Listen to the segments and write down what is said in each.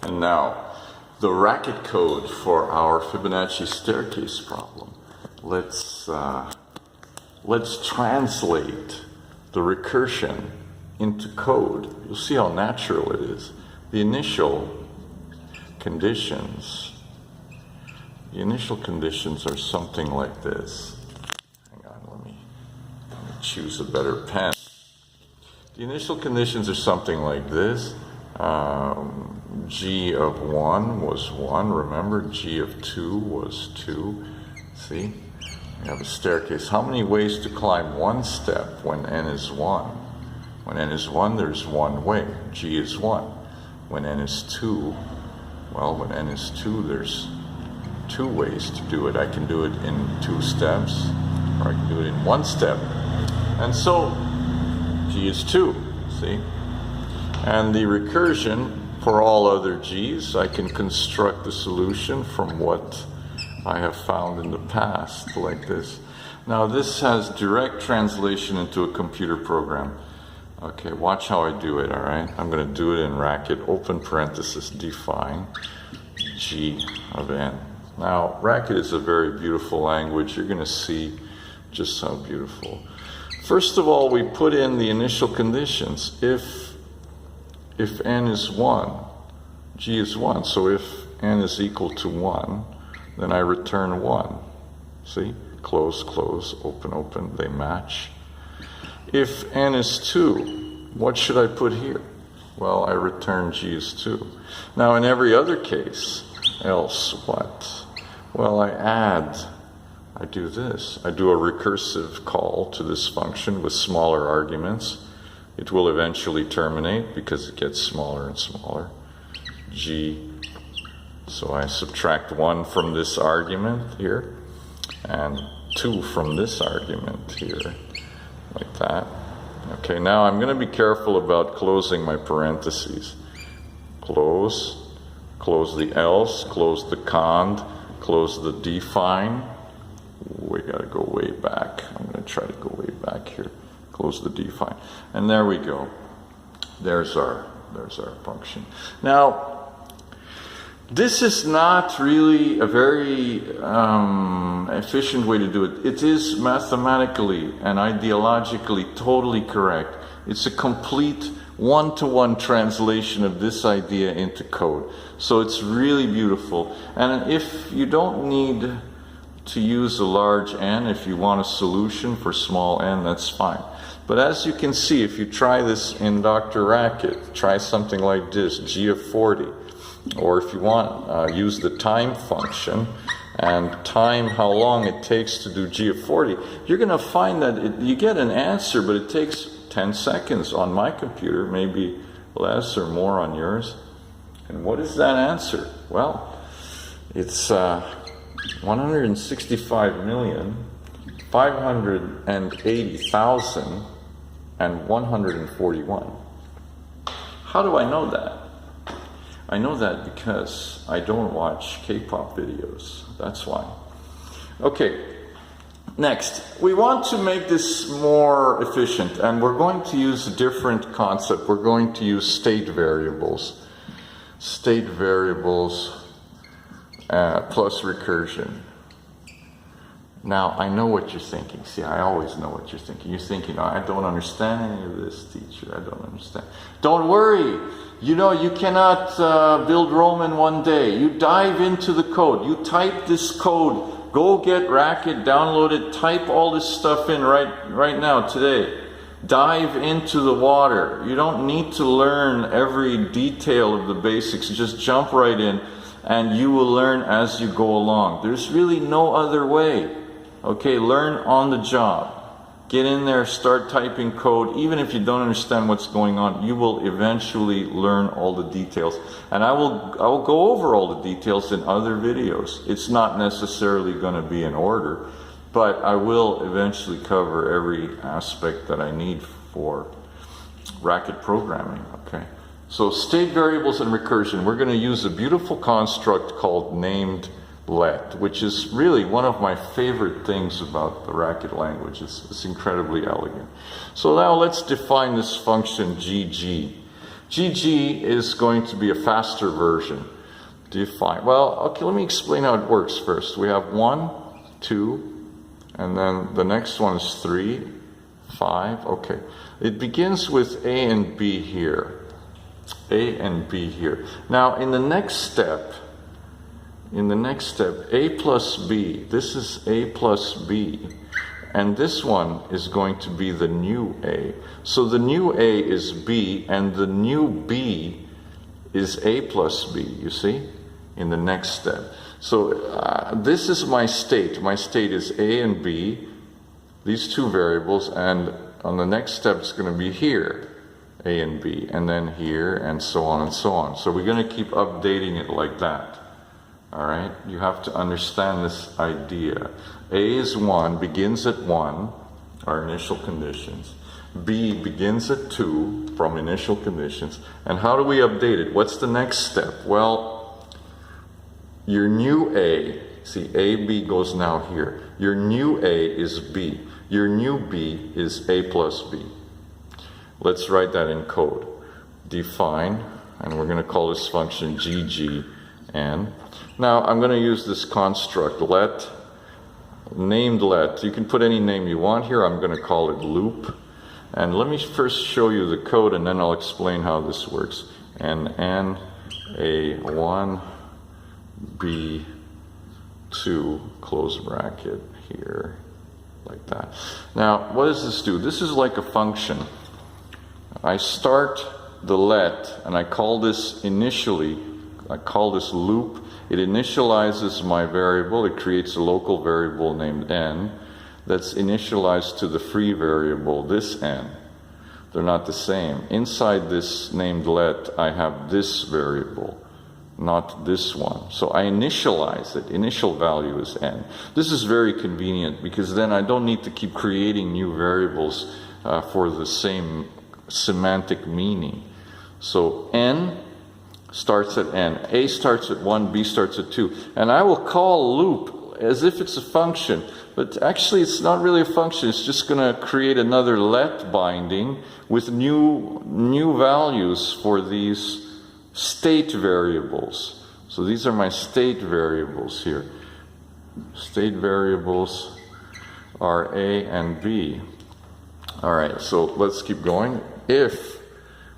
And now, the Racket code for our Fibonacci staircase problem. Let's translate the recursion into code. You'll see how natural it is. The initial conditions are something like this. Hang on, let me choose a better pen. The initial conditions are something like this. G of 1 was 1, remember? G of 2 was 2. See? We have a staircase. How many ways to climb one step when n is 1? When n is 1, there's one way. G is 1. When n is 2, well, when n is 2, there's 2 ways to do it. I can do it in 2 steps, or I can do it in 1 step. And so, G is 2, see? And the recursion for all other g's, I can construct the solution from what I have found in the past, like this. Now this has direct translation into a computer program. Okay, watch how I do it, all right? I'm going to do it in Racket, open parenthesis, define g of n. Now, Racket is a very beautiful language. You're going to see just how beautiful. First of all, we put in the initial conditions. If n is 1, g is 1. So if n is equal to 1, then I return 1. See? Close, close, open, open. They match. If n is 2, what should I put here? Well, I return g is 2. Now, in every other case, else what? Well, I do this. I do a recursive call to this function with smaller arguments. It will eventually terminate because it gets smaller and smaller. G, so I subtract 1 from this argument here, and 2 from this argument here, like that. Okay, now I'm going to be careful about closing my parentheses. Close the else, close the cond, close the define. We got to go way back. I'm going to try to go way back here. Close the define. And there we go. There's our function. Now, this is not really a very efficient way to do it. It is mathematically and ideologically totally correct. It's a complete one-to-one translation of this idea into code. So it's really beautiful. And if you don't need to use a large n, if you want a solution for small n, that's fine. But as you can see, if you try this in Dr. Racket, try something like this, g of 40. Or if you want, use the time function and time how long it takes to do g of 40. You're going to find that you get an answer, but it takes 10 seconds on my computer, maybe less or more on yours. And what is that answer? Well, it's 165,580,141. How do I know that? I know that because I don't watch K-pop videos. That's why. Okay, next. We want to make this more efficient, and we're going to use a different concept. We're going to use state variables. State variables plus recursion. Now, I know what you're thinking. See, I always know what you're thinking. You're thinking, I don't understand any of this, teacher. I don't understand. Don't worry. You know, you cannot build Rome in one day. You dive into the code. You type this code. Go get Racket, download it, type all this stuff in right now, today. Dive into the water. You don't need to learn every detail of the basics. Just jump right in, and you will learn as you go along. There's really no other way. Okay, learn on the job. Get in there, start typing code. Even if you don't understand what's going on, you will eventually learn all the details. And I will go over all the details in other videos. It's not necessarily going to be in order, but I will eventually cover every aspect that I need for Racket programming. Okay. So state variables and recursion. We're going to use a beautiful construct called named let, which is really one of my favorite things about the Racket language. It's incredibly elegant. So now let's define this function gg. GG is going to be a faster version. Define. Well, okay, let me explain how it works first. We have 1, 2, and then the next one is 3, 5. Okay. It begins with A and B here. A and B here. Now, in the next step, A plus B, this is A plus B, and this one is going to be the new A. So the new A is B, and the new B is A plus B, you see, in the next step. So this is my state. My state is A and B, these two variables, and on the next step it's going to be here, A and B, and then here, and so on and so on. So we're going to keep updating it like that. All right? You have to understand this idea. A is 1, begins at 1, our initial conditions. B begins at 2 from initial conditions. And how do we update it? What's the next step? Well, your new A, see, A, B goes now here. Your new A is B. Your new B is A plus B. Let's write that in code. Define, and we're going to call this function GGN. Now, I'm going to use this construct, let, named let. You can put any name you want here. I'm going to call it loop. And let me first show you the code, and then I'll explain how this works. And N, A1, B2, close bracket here, like that. Now, what does this do? This is like a function. I start the let, and I call this initially, I call this loop. It initializes my variable. It creates a local variable named n that's initialized to the free variable, this n. They're not the same. Inside this named let, I have this variable, not this one. So I initialize it. Initial value is n. This is very convenient because then I don't need to keep creating new variables for the same semantic meaning. So n starts at n. A starts at 1, B starts at 2. And I will call loop as if it's a function. But actually it's not really a function. It's just going to create another let binding with new values for these state variables. So these are my state variables here. State variables are A and B. All right, so let's keep going.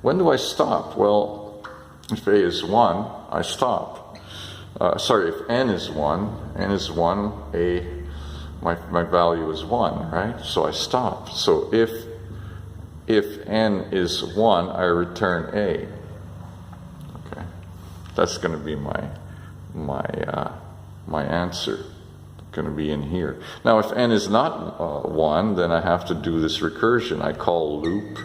When do I stop? Well, if A is 1, I stop. Sorry, if n is 1, A, my value is 1, right? So I stop. So if n is 1, I return A. Okay, that's going to be my answer. Going to be in here. Now, if n is not 1, then I have to do this recursion. I call loop,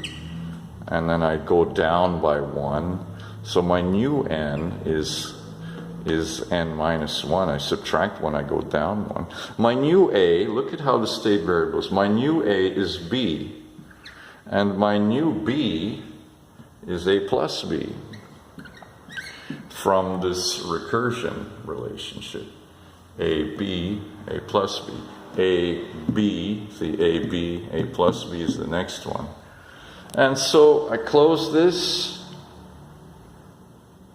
and then I go down by 1. So my new n is n minus 1. I subtract 1, I go down 1. My new A, look at how the state variables. My new A is B, and my new B is A plus B from this recursion relationship. A, B, A plus B. A, B, see A, B, A plus B is the next one. And so I close this.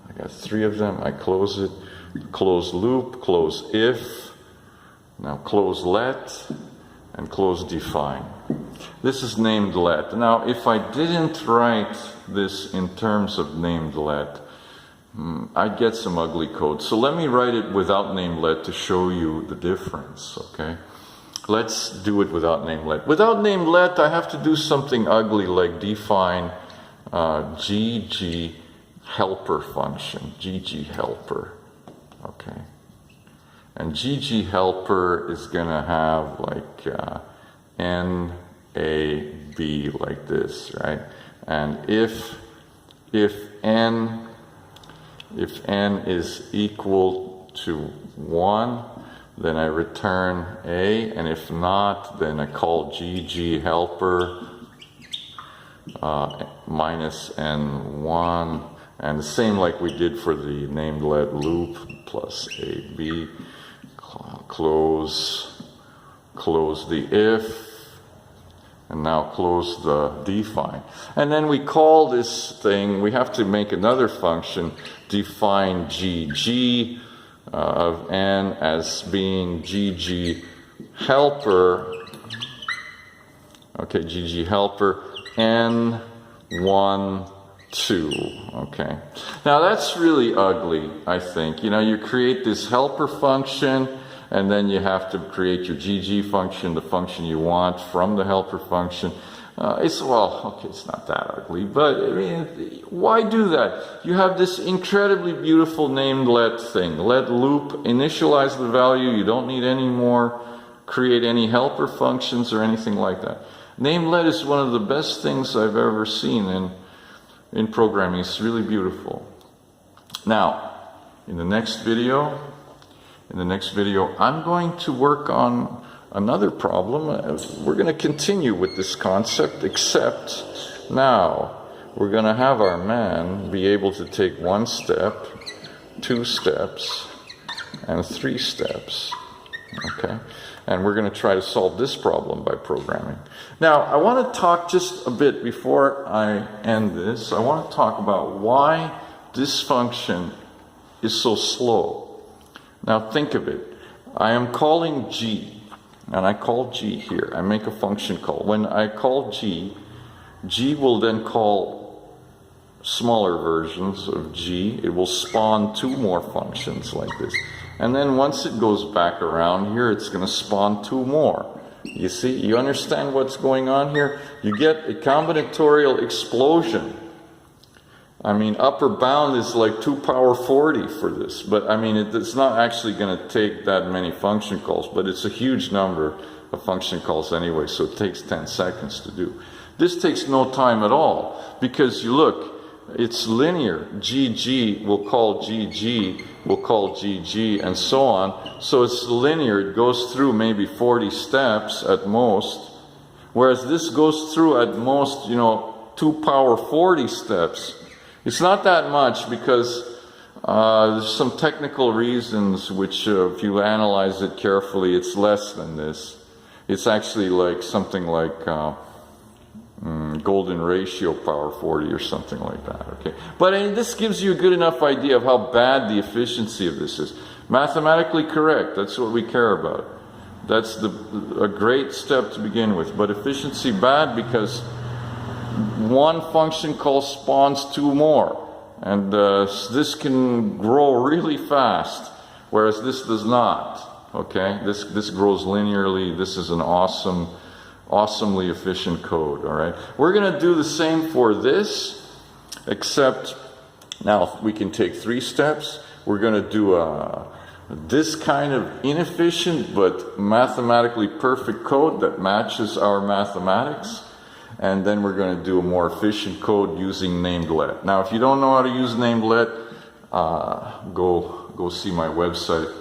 I got 3 of them. I close it. Close loop, close if. Now close let, and close define. This is named let. Now, if I didn't write this in terms of named let, I'd get some ugly code. So let me write it without named let to show you the difference, okay? Let's do it without named let. Without named let, I have to do something ugly like define GG helper function, GG helper, okay? And GG helper is going to have like N, A, B like this, right? And if n is equal to 1, then I return A, and if not, then I call GG helper minus N1, and the same like we did for the named let loop, plus AB, close the if, And now close the define. And then we call this thing, we have to make another function, define GG of n as being GG helper. Okay, GG helper n 1 2. Okay. Now that's really ugly, I think. You know, you create this helper function, and then you have to create your GG function, the function you want from the helper function. It's not that ugly, but I mean, why do that? You have this incredibly beautiful named let thing. Let loop, initialize the value, you don't need any more, create any helper functions or anything like that. Named-let is one of the best things I've ever seen in programming. It's really beautiful. Now, in the next video, I'm going to work on another problem. We're going to continue with this concept, except now we're going to have our man be able to take 1 step, 2 steps, and 3 steps. Okay? And we're going to try to solve this problem by programming. Now, I want to talk just a bit before I end this. I want to talk about why this function is so slow. Now, think of it. I am calling G, and I call G here. I make a function call. When I call G, G will then call smaller versions of G. It will spawn 2 more functions like this. And then once it goes back around here, it's going to spawn 2 more. You see, you understand what's going on here? You get a combinatorial explosion. I mean, upper bound is like 2 power 40 for this. But I mean, it's not actually going to take that many function calls, but it's a huge number of function calls anyway, so it takes 10 seconds to do. This takes no time at all, because you look, it's linear. GG will call GG, will call GG, and so on. So it's linear. It goes through maybe 40 steps at most, whereas this goes through at most, 2 power 40 steps. It's not that much, because there's some technical reasons which, if you analyze it carefully, it's less than this. It's actually like something like golden ratio power 40 or something like that. Okay, but this gives you a good enough idea of how bad the efficiency of this is. Mathematically correct, that's what we care about. That's a great step to begin with. But efficiency bad because 1 function call spawns 2 more, and this can grow really fast, whereas this does not. Okay, this grows linearly. This is an awesomely efficient code. All right, we're going to do the same for this, except now we can take 3 steps. We're going to do this kind of inefficient but mathematically perfect code that matches our mathematics, and then we're going to do a more efficient code using named-let. Now, if you don't know how to use named-let, go see my website.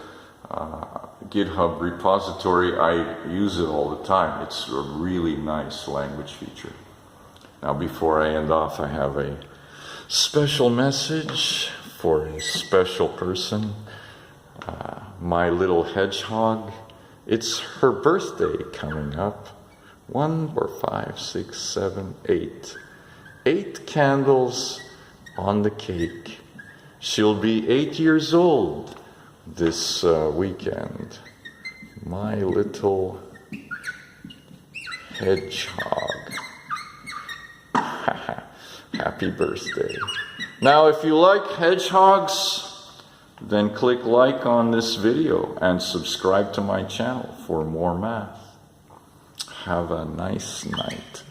GitHub repository. I use it all the time. It's a really nice language feature. Now, before I end off, I have a special message for a special person. My little hedgehog. It's her birthday coming up. 1, 4, 5, 6, 7, 8. 8 candles on the cake. She'll be 8 years old this weekend. My little hedgehog. Happy birthday. Now, if you like hedgehogs, then click like on this video and subscribe to my channel for more math. Have a nice night.